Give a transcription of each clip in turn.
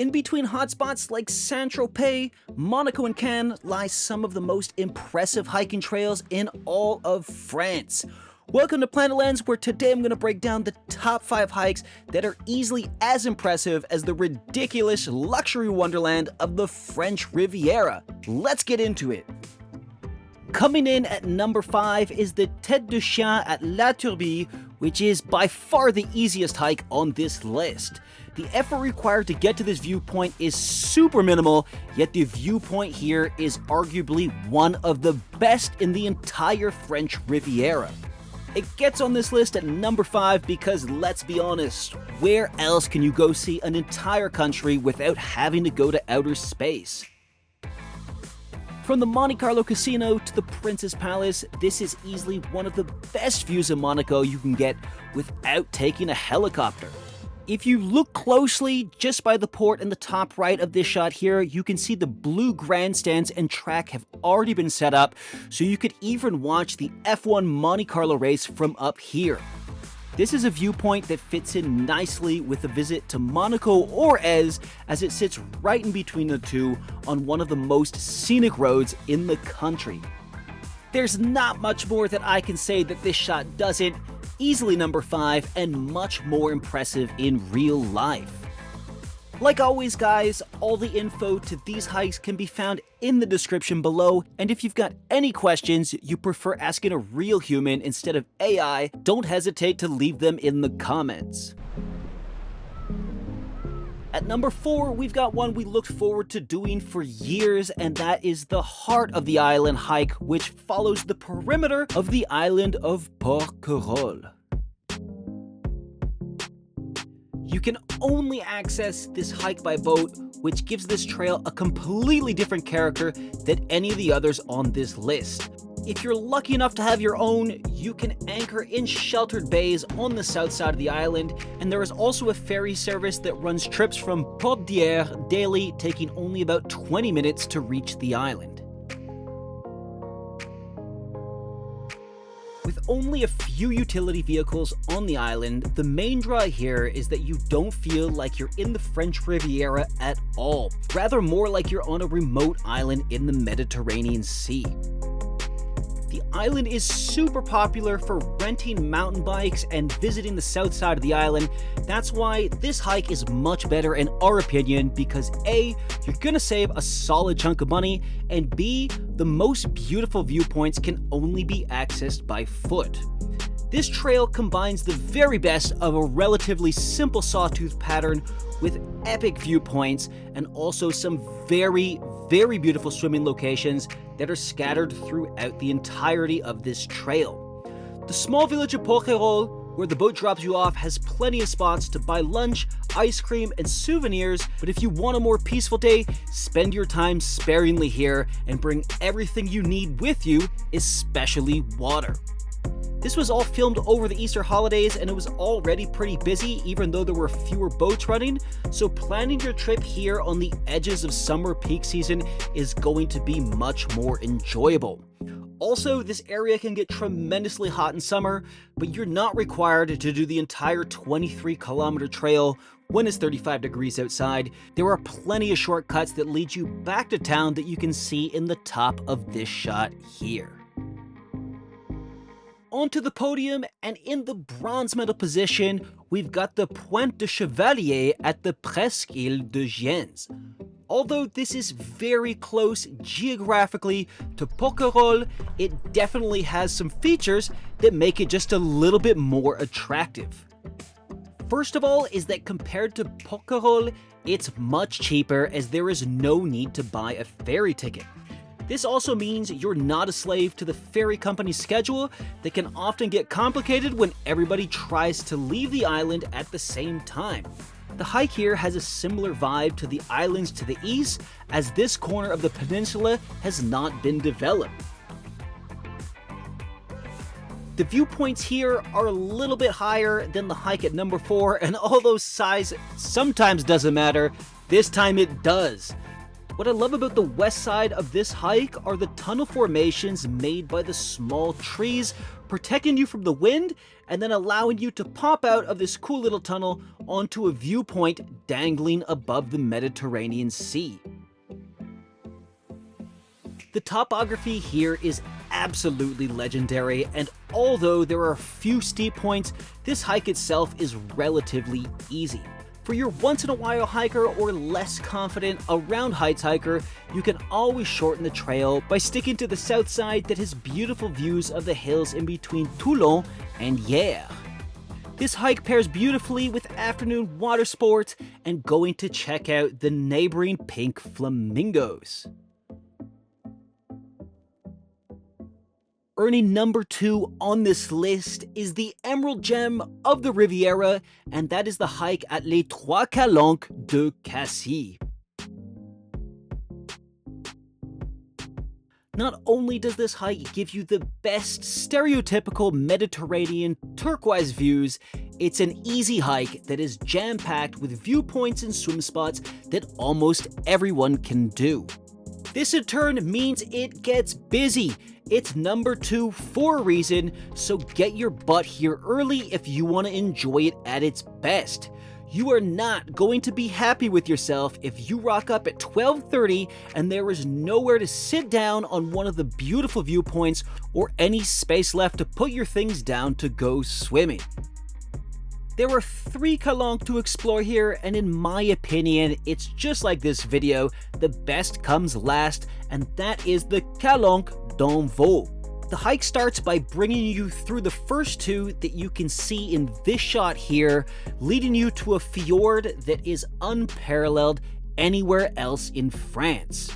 In between hotspots like Saint Tropez, Monaco and Cannes lie some of the most impressive hiking trails in all of France. Welcome to Planet Lens, where today I'm going to break down the top 5 hikes that are easily as impressive as the ridiculous luxury wonderland of the French Riviera. Let's get into it. Coming in at number 5 is the Tête de Chien at La Turbie, which is by far the easiest hike on this list. The effort required to get to this viewpoint is super minimal, yet the viewpoint here is arguably one of the best in the entire French Riviera. It gets on this list at number 5 because, let's be honest, where else can you go see an entire country without having to go to outer space? From the Monte Carlo Casino to the Prince's Palace, this is easily one of the best views of Monaco you can get without taking a helicopter. If you look closely, just by the port in the top right of this shot here, you can see the blue grandstands and track have already been set up, so you could even watch the F1 Monte Carlo race from up here. This is a viewpoint that fits in nicely with a visit to Monaco or as it sits right in between the two on one of the most scenic roads in the country. There's not much more that I can say that this shot doesn't. Easily number 5 and much more impressive in real life. Like always guys, all the info to these hikes can be found in the description below, and if you've got any questions you prefer asking a real human instead of AI, don't hesitate to leave them in the comments. At number 4, we've got one we looked forward to doing for years, and that is the Heart of the Island hike, which follows the perimeter of the island of Porquerolles. You can only access this hike by boat, which gives this trail a completely different character than any of the others on this list. If you're lucky enough to have your own, you can anchor in sheltered bays on the south side of the island, and there is also a ferry service that runs trips from Porquerolles daily, taking only about 20 minutes to reach the island. With only a few utility vehicles on the island, the main draw here is that you don't feel like you're in the French Riviera at all, rather more like you're on a remote island in the Mediterranean Sea. The island is super popular for renting mountain bikes and visiting the south side of the island. That's why this hike is much better in our opinion, because A, you're gonna save a solid chunk of money, and B, the most beautiful viewpoints can only be accessed by foot. This trail combines the very best of a relatively simple sawtooth pattern with epic viewpoints and also some very beautiful swimming locations that are scattered throughout the entirety of this trail. The small village of Porquerolles, where the boat drops you off, has plenty of spots to buy lunch, ice cream, and souvenirs, but if you want a more peaceful day, spend your time sparingly here and bring everything you need with you, especially water. This was all filmed over the Easter holidays and it was already pretty busy even though there were fewer boats running, so planning your trip here on the edges of summer peak season is going to be much more enjoyable. Also, this area can get tremendously hot in summer, but you're not required to do the entire 23-kilometer trail when it's 35 degrees outside. There are plenty of shortcuts that lead you back to town that you can see in the top of this shot here. Onto the podium, and in the bronze medal position, we've got the Pointe de Chevalier at the Presqu'île de Giens. Although this is very close geographically to Porquerolles, it definitely has some features that make it just a little bit more attractive. First of all is that compared to Porquerolles, it's much cheaper as there is no need to buy a ferry ticket. This also means you're not a slave to the ferry company's schedule that can often get complicated when everybody tries to leave the island at the same time. The hike here has a similar vibe to the islands to the east, as this corner of the peninsula has not been developed. The viewpoints here are a little bit higher than the hike at number 4, and although size sometimes doesn't matter, this time it does. What I love about the west side of this hike are the tunnel formations made by the small trees, protecting you from the wind and then allowing you to pop out of this cool little tunnel onto a viewpoint dangling above the Mediterranean Sea. The topography here is absolutely legendary, and although there are a few steep points, this hike itself is relatively easy. For your once-in-a-while hiker or less confident around heights hiker, you can always shorten the trail by sticking to the south side that has beautiful views of the hills in between Toulon and Hyères. This hike pairs beautifully with afternoon water sports and going to check out the neighboring pink flamingos. Earning number 2 on this list is the emerald gem of the Riviera, and that is the hike at Les Trois Calanques de Cassis. Not only does this hike give you the best stereotypical Mediterranean turquoise views, it's an easy hike that is jam-packed with viewpoints and swim spots that almost everyone can do. This in turn means it gets busy. It's number 2 for a reason, so get your butt here early if you want to enjoy it at its best. You are not going to be happy with yourself if you rock up at 12:30 and there is nowhere to sit down on one of the beautiful viewpoints or any space left to put your things down to go swimming. There are 3 Calanques to explore here, and in my opinion, it's just like this video, the best comes last, and that is the Calanque d'Envaux. The hike starts by bringing you through the first 2 that you can see in this shot here, leading you to a fjord that is unparalleled anywhere else in France.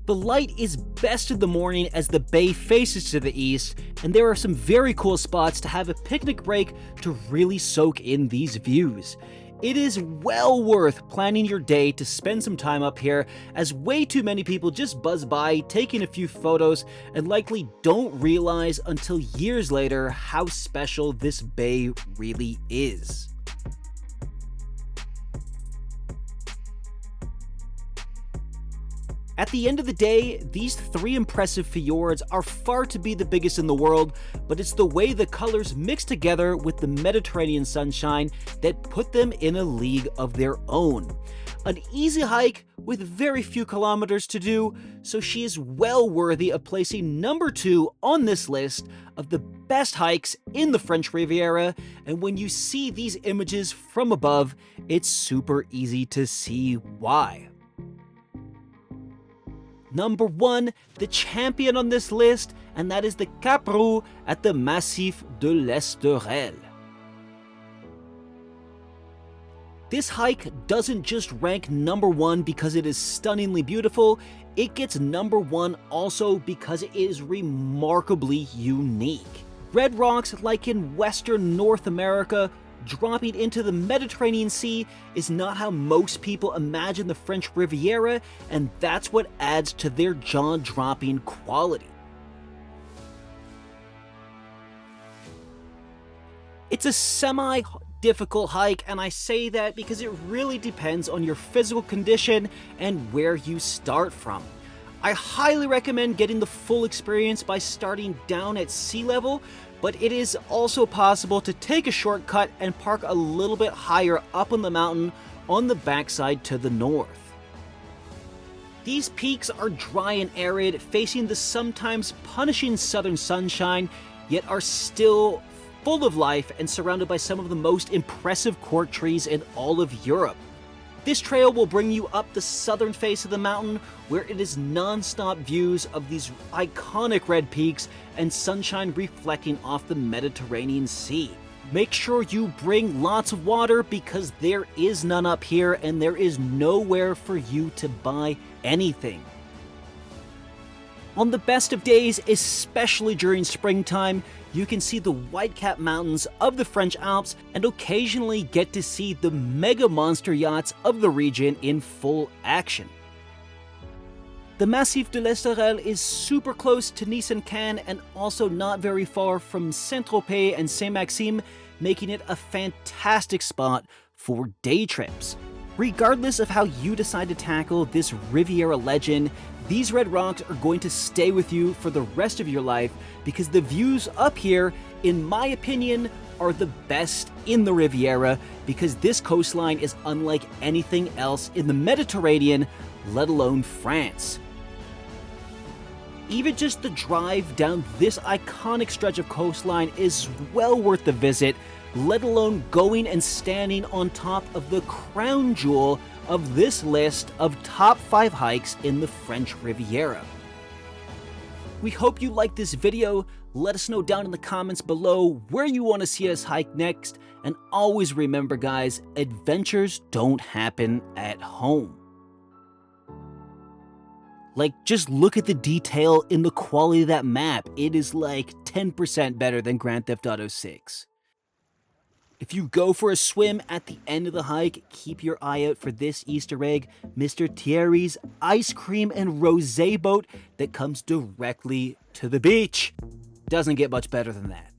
The light is best in the morning as the bay faces to the east, and there are some very cool spots to have a picnic break to really soak in these views. It is well worth planning your day to spend some time up here, as way too many people just buzz by taking a few photos and likely don't realize until years later how special this bay really is. At the end of the day, these 3 impressive fjords are far to be the biggest in the world, but it's the way the colors mix together with the Mediterranean sunshine that put them in a league of their own. An easy hike with very few kilometers to do, so she is well worthy of placing number 2 on this list of the best hikes in the French Riviera, and when you see these images from above, it's super easy to see why. Number 1, the champion on this list, and that is the Cap Roux at the Massif de l'Esterel. This hike doesn't just rank number 1 because it is stunningly beautiful, it gets number 1 also because it is remarkably unique. Red rocks like in Western North America dropping into the Mediterranean Sea is not how most people imagine the French Riviera, and that's what adds to their jaw-dropping quality. It's a semi-difficult hike, and I say that because it really depends on your physical condition and where you start from. I highly recommend getting the full experience by starting down at sea level, but it is also possible to take a shortcut and park a little bit higher up on the mountain on the backside to the north. These peaks are dry and arid, facing the sometimes punishing southern sunshine, yet are still full of life and surrounded by some of the most impressive cork trees in all of Europe. This trail will bring you up the southern face of the mountain, where it is non-stop views of these iconic red peaks and sunshine reflecting off the Mediterranean Sea. Make sure you bring lots of water because there is none up here and there is nowhere for you to buy anything. On the best of days, especially during springtime, you can see the white-capped mountains of the French Alps and occasionally get to see the mega monster yachts of the region in full action. The Massif de l'Esterel is super close to Nice and Cannes and also not very far from Saint Tropez and Saint Maxime, making it a fantastic spot for day trips. Regardless of how you decide to tackle this Riviera legend, these red rocks are going to stay with you for the rest of your life because the views up here, in my opinion, are the best in the Riviera because this coastline is unlike anything else in the Mediterranean, let alone France. Even just the drive down this iconic stretch of coastline is well worth the visit, let alone going and standing on top of the crown jewel of this list of top 5 hikes in the French Riviera. We hope you liked this video. Let us know down in the comments below where you want to see us hike next. And always remember, guys, adventures don't happen at home. Like, just look at the detail in the quality of that map. It is like 10% better than Grand Theft Auto 6. If you go for a swim at the end of the hike, keep your eye out for this Easter egg, Mr. Thierry's ice cream and rosé boat that comes directly to the beach. Doesn't get much better than that.